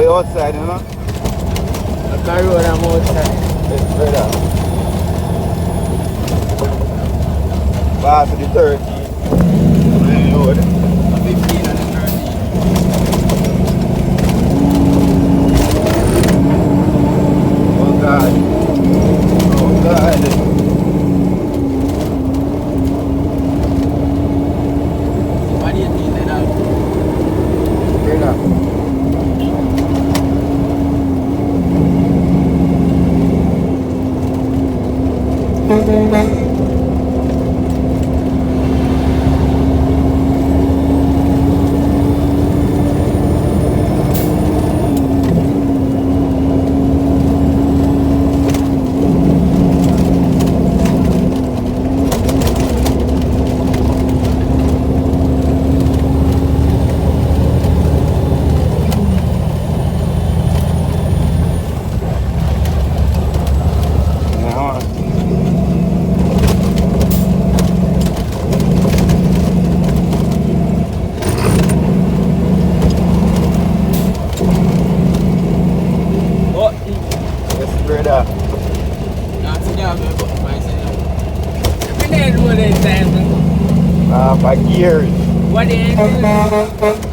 we outside, you know? The car road I'm outside. Yes, brother. Pass the 30. Main road. 15 and the 13. Oh God. Oh God. What do you think they have? Brother. Oh, Yes, brother. that's the job I put myself. Every day do this time. For years. What do you do?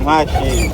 Machine.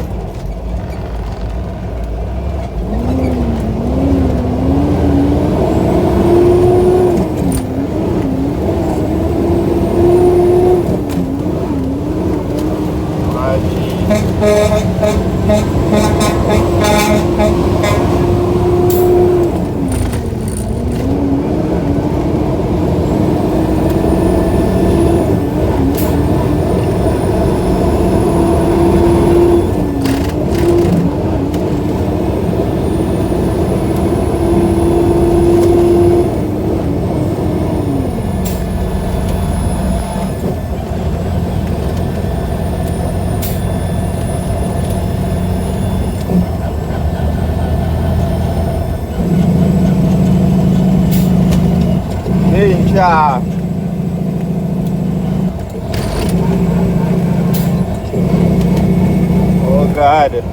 Ninja. Oh God.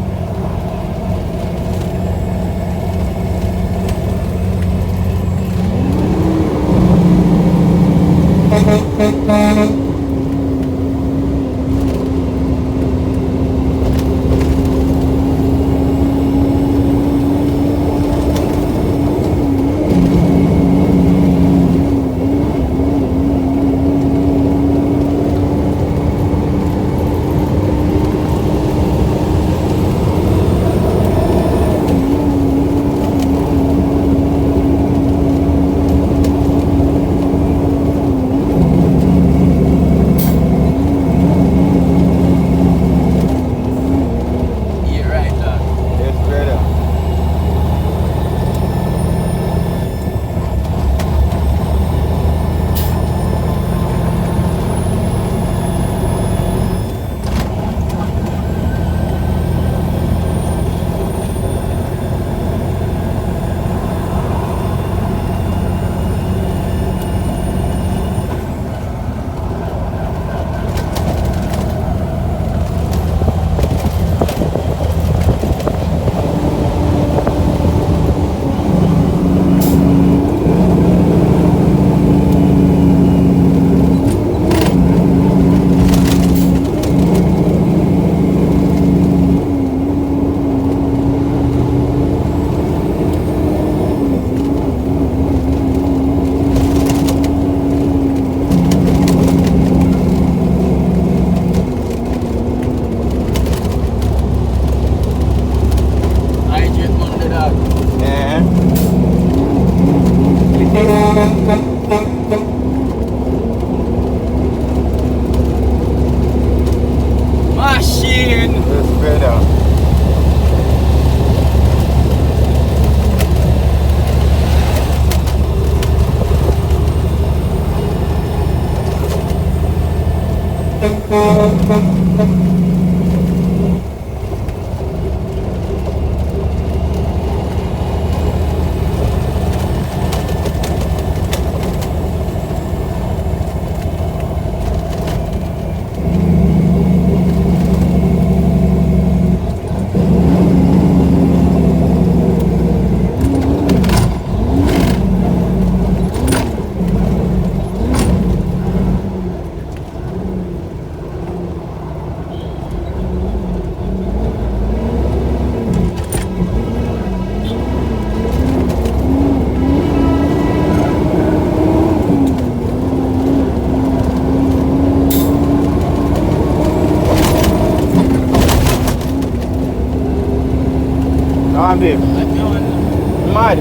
Come on, babe. Let me on. Mad.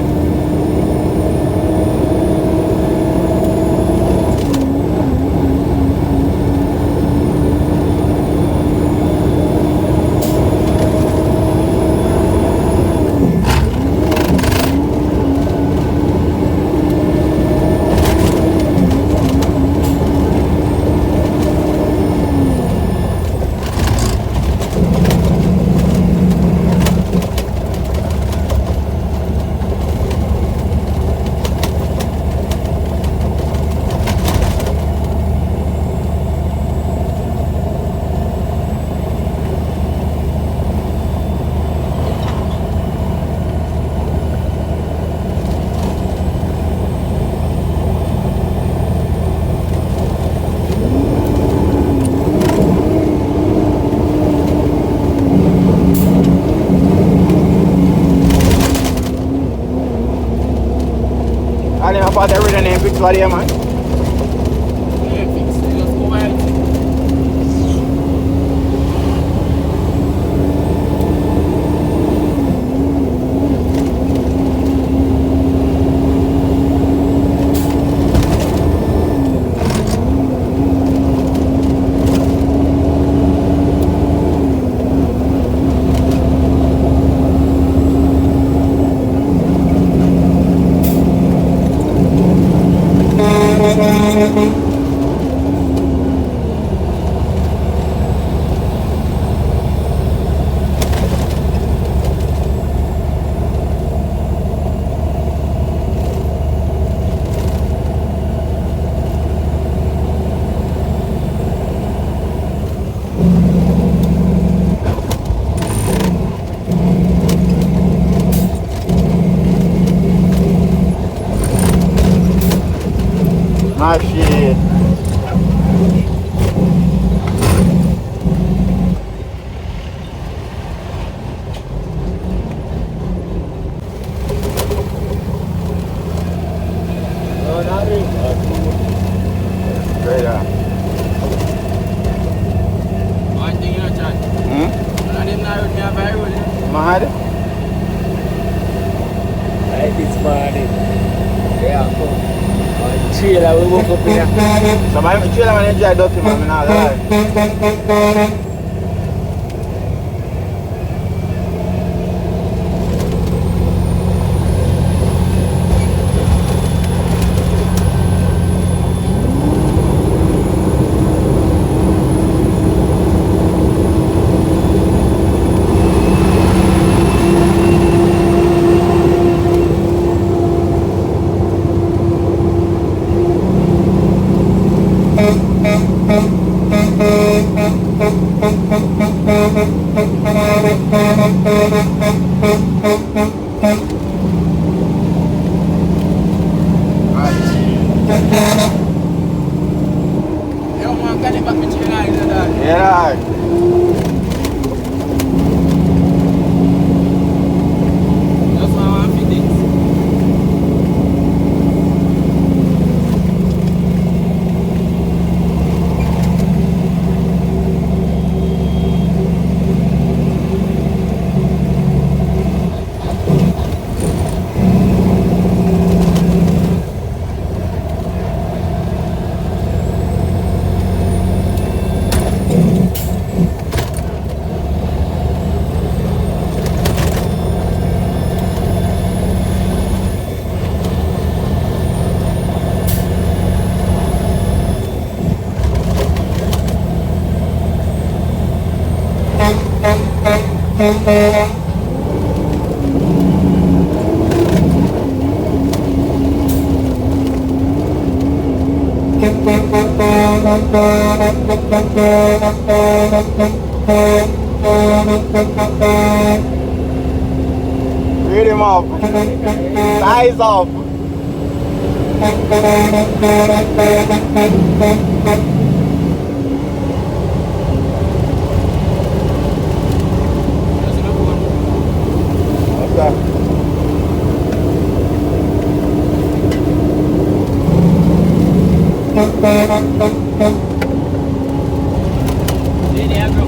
I didn't know about the real name picture there, man. Yeah, fix it. Just go by it. Ah, shit. No, not really. Straight up. One thing you know, John. I didn't know me have a road. Mad. Right this morning. Yeah, come. On trailer, we woke up in a... So my trailer man enjoy dirty man, I'm not lie. Yo, man, can you back me chicken eyes and that? Yeah, dog. Just want to fit it. Read him up. Size up. That's the phone. Okay. See there, bro.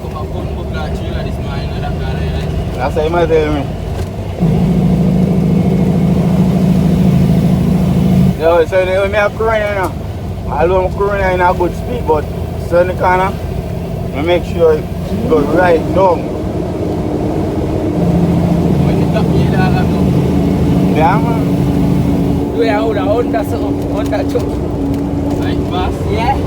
Come up on the black trailer this morning, that car, right? That's how you might tell me. Yo, so when I crew in, although I'm crewing in a good speed, but certain corner, I make sure it goes right down. When you top here, that I know. Yeah, man. Do you hold a Honda something? Honda choke? Right, boss? Yeah.